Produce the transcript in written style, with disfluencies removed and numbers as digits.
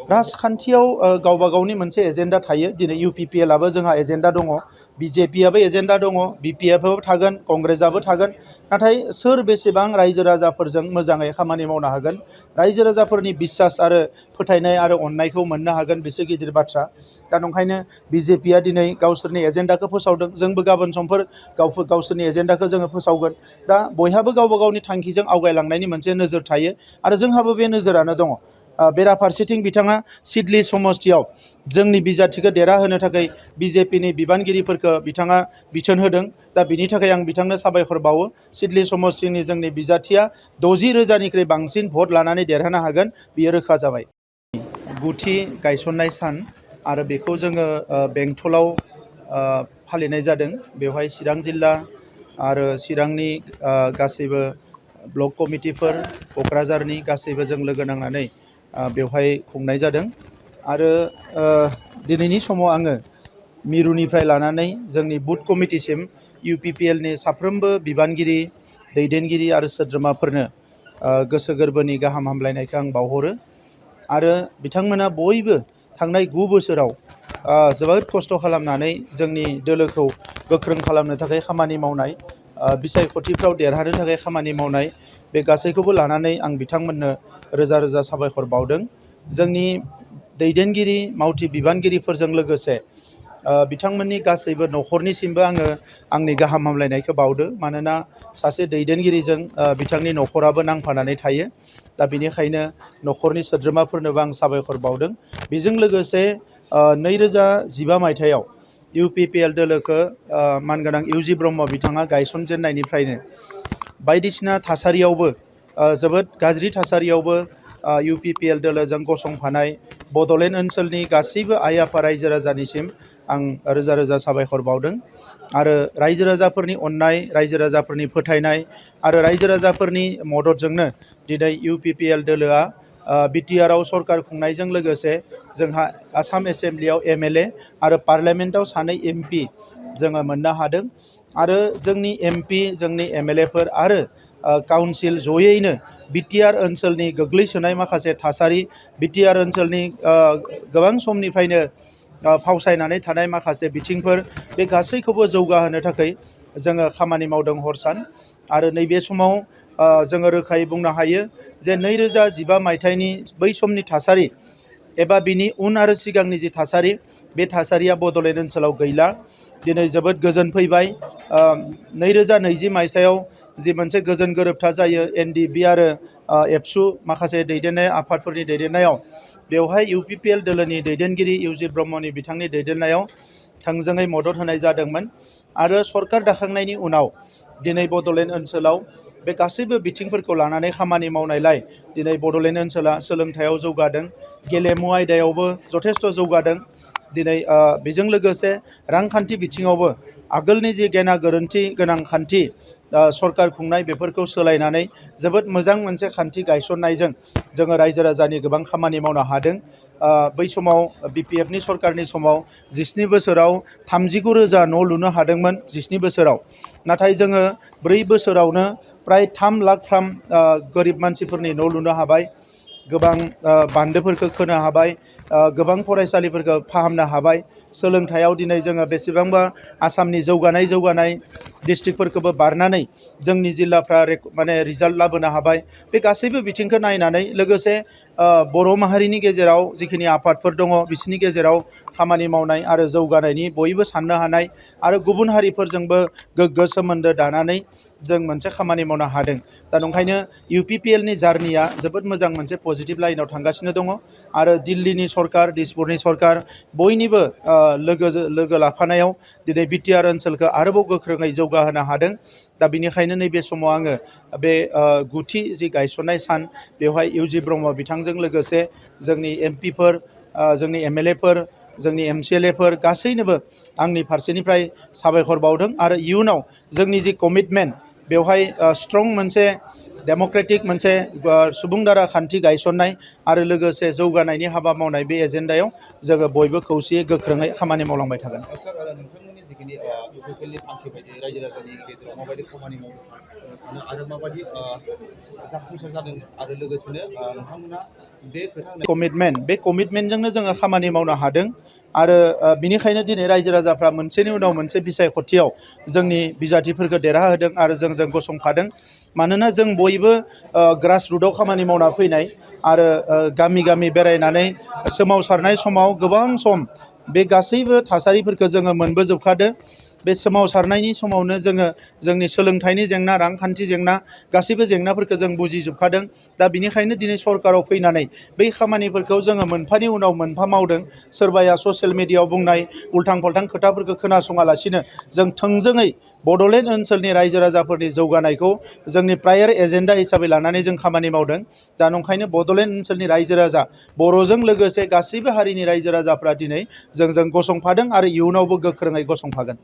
राजखान्थियाव गावबा गावनि मोनसे एजेन्डा थायो। दिनै UPPLआबो जोंहा एजेन्डा दङ, BJPआबो एजेन्डा दङ, BPFआबो थागोन, कंग्रेसआबो थागोन। नाथाय सोर बेसेबां रायजो राजाफोरजों मोजाङै खामानि मावनो हागोन, रायजो राजाफोरनि बिसास आरो फोथायनाय आरो अननायखौ मोननो हागोन, बेसो गिदिर बाथ्रा। दा नंखायनो BJPआ दिनै गावसोरनि एजेन्डाखौ फोसावदों, जोंबो गाबोन समफोर गावसोरनि एजेन्डाखौ जोङो फोसावगोन। दा बयहाबो गावबा गावनि थांखिजों आवगायलांनायनि मोनसे नोजोर थायो आरो जोंहाबो बे नोजोरानो दङ। बेराफारसेथिं बिथाङा सिडली समस्तियाव जोंनि बिजाथिखौ देरहाहोनो थाखाय BJPनि बिबानगिरिफोरखौ बिथाङा बिथोन होदों। दा बिनि थाखाय आं बिथांनो साबायखर बावो। सिडली समस्तिनि जोंनि बिजाथिया 60,000निख्रुइ बांसिन भट लानानै देरहानो हागोन, बियो रोखा जाबाय। गुथि गायसननाय सान आरो बेखौ जोङो बेंटलाव फालिनाय जादों। बेवहाय चिरां जिल्ला आरो चिरांनि गासैबो ब्लक कमिटिफोर, क'क्राझारनि गासैबो जों लोगो नांनानै बेवहाय खुंनाय जादों। आरो दिनैनि समाव आङो मिरुनिफ्राय लानानै जोंनि बुथ कमिटिसिम UPPLनि साफ्रोमबो बिबानगिरि, दैदेनगिरि आरो सोद्रोमाफोरनो गोसो गोरबोनि गाहाम हामलायनायखौ आं बावहरो। आरो बिथांमोना बयबो थांनाय 9 बोसोराव जोबोद खस्थ' खालामनानै जोंनि दोलोखौ गोख्रों खालामनो थाखाय खामानि मावनाय, बिसायख'थिफ्राव देरहानो थाखाय खामानि मावनाय, बे गासैखौबो लानानै आं बिथांमोननो रोजा रोजा साबायखर बावदों। जोंनि दैदेनगिरि मावथि बिबानगिरिफोरजों लोगोसे बिथांमोननि गासैबो न'खरनिसिमबो आङो आंनि गाहाम हामलायनायखौ बावदो। मानोना सासे दैदेनगिरिजों बिथांनि न'खराबो नांफानानै थायो। दा बेनिखायनो न'खरनि सोद्रोमाफोरनोबो आं साबायखर बावदों। बेजों लोगोसे 2015 मायथाइयाव UPPL दोलोखौ मानगोनां UG ब्रह्म बिथाङा गायसनजेननायनिफ्रायनो बायदिसिना थासारियावबो जोबोद गाज्रि थासारियावबो UPPL दोलोजों गसंफानाय बड'लेण्ड ओनसोलनि गासैबो आइ आफा रायजो राजानिसिम आं रोजा रोजा साबायखर बावदों। आरो रायजो राजाफोरनि अननाय, रायजो राजाफोरनि फोथायनाय आरो रायजो राजाफोरनि मददजोंनो दिनै UPPL दोलोआ BTRआव सरकार खुंनायजों लोगोसे जोंहा आसाम एसेम्ब्लियाव MLA आरो पार्लियामेन्टआव 2 MP जोङो मोननो हादों। आरो जोंनि MP, जोंनि MLAफोर आरो काउन्सिल जयैनो BTR ओनसोलनि गोग्लैसोनाय माखासे थासारि, BTR ओनसोलनि गोबां समनिफ्रायनो फावसायनानै थानाय माखासे बिथिंफोर, बे गासैखौबो जौगाहोनो थाखाय जोङो खामानि मावदों हर सान। आरो नैबे समाव जोङो रोखायै बुंनो हायो जे 2015 मायथाइनि बै समनि थासारि एबा बिनि उन आरो सिगांनि जि थासारि, बे थासारिया बड'लेण्ड ओनसोलाव गैला। दिनै जोबोद गोजोन फैबाय। 2020 मायथाइयाव जि मोनसे गोजोन गोरोबथा जायो NDB आरो एबसु माखासे दैदेननाय आफादफोरनि दैदेननायाव, बेवहाय UPPL दोलोनि दैदेनगिरि UG ब्रह्मनि बिथांनि दैदेननायाव थोंजोङै मदद होनाय जादोंमोन। आरो सरकार दाखांनायनि उनाव दिनै बड'लेण्ड ओनसोलाव बे गासैबो बिथिंफोरखौ लानानै खामानि मावनायलाय दिनै बड'लेण्ड ओनसोला सोलोंथायाव जौगादों, गेलेमु आयदायावबो जथेस्थ' जौगादों। दिनै बेजों लोगोसे रांखान्थि बिथिङावबो आगोलनि जि गेना गोरोन्थि गोनां खान्थि सरकार खुंनाय, बेफोरखौ सोलायनानै जोबोद मोजां मोनसे खान्थि गायसननायजों जोङो रायजो राजानि गोबां खामानि मावनो हादों। बै समाव BPFनि सरकारनि समाव 17 बोसोराव 39,000 न' लुनो हादोंमोन 17 बोसोराव। नाथाय जोङो 4 बोसोरावनो प्राय 3 लाख गोरिब मानसिफोरनि न' लुनो हाबाय, गोबां बान्दोफोरखौ खोनो हाबाय, गोबां फरायसालिफोरखौ फाहामनो हाबाय। सोलोंथायाव दिनै जोङो बेसेबांबा आसामनि जौगानाय डिस्ट्रिक्टफोरखौबो बारनानै जोंनि जिल्लाफ्रा माने रिजाल्ट लाबोनो हाबाय। बे गासैबो बिथिंखौ नायनानै लोगोसे बर' माहारिनि गेजेराव जिखिनि आफादफोर दङ, बिसोरनि गेजेराव खामानि मावनाय आरो जौगानायनि बयबो साननो हानाय आरो गुबुन हारिफोरजोंबो गोग्गो सोमोन्दो दानानै जों मोनसे खामानि मावनो हादों। दा नंखायनो UPPLनि जार्निया जोबोद मोजां मोनसे पजिटिभ लाइनाव थांगासिनो दङ। आरो दिल्लीनि सरकार, दिसपुरनि सरकार बयनिबो लोगो लाफानायाव दिनै BTR ओनसोलखौ आरोबाव गोख्रोङै जौगाहोनो हादों। दा बेनिखायनो नैबे समाव आङो बे गुथि जि गायसननाय सान, बेवहाय UG ब्रह्म बिथांजों लोगोसे जोंनि MPफोर, जोंनि MLAफोर, जोंनि MCLAफोर गासैनोबो आंनि फारसेनिफ्राय साबायखर बावदों। आरो इयुनाव जोंनि जि कमिटमेन्ट, बेवहाय स्ट्रं मोनसे डेम'क्रेटिक मोनसे सुबुं दारा खान्थि गायसननाय आरो लोगोसे जौगानायनि हाबा मावनाय बे एजेन्डायाव जोङो बयबो खौसेयै गोख्रोङै खामानि मावलांबाय थागोन। सार नोंथांमोननि जिखिनि इउपिपिएलनि थांखि बायदि रायजो राजानि गेजेराव माबायदि खामानि मावनो सानो आरो माबायदि जाफुंसार जादों आरो लोगोसेनो नोंथांमोना बे खोथा बे कमिटमेन्टजोंनो जोङो खामानि मावनो हादों आरो बिनिखायनो दिनै रायजो राजाफ्रा मोनसेनि उनाव मोनसे बिसायख'थियाव जोंनि बिजाथिफोरखौ देरहाहोदों आरो जों गसंफादों। मानोना जों बयबो ग्रासरुटआव खामानि मावना फैनाय आरो गामि गामि बेरायनानै सोमावसारनाय समाव गोबां सम बे गासैबो थासारिफोरखौ जोङो मोनबोजोबखादों। बे सोमावसारनायनि समावनो जोङो जोंनि सोलोंथाइनि जेंना, रांखान्थि जेंना, गासैबो जेंनाफोरखौ जों बुजिजोबखादों। दा बिनिखायनो दिनै सरकाराव फैनानै बै खामानिफोरखौ जोङो मोनफानि उनाव मोनफा मावदों। सोरबाया ससियेल मिडियायाव बुंनाय उल्थां फाल्थां खोथाफोरखौ खोनासङालासिनो जों थोंजोङै बड'लेण्ड ओनसोलनि रायजो राजाफोरनि जौगानायखौ जोंनि प्रायर एजेन्डा हिसाबै लानानै जों खामानि मावदों। दा नंखायनो बड'लेण्ड ओनसोलनि रायजो राजा बर'जों लोगोसे गासैबो हारिनि रायजो राजाफ्रा दिनै जोंजों गसंफादों आरो इयुनावबो गोख्रोङै गसंफागोन।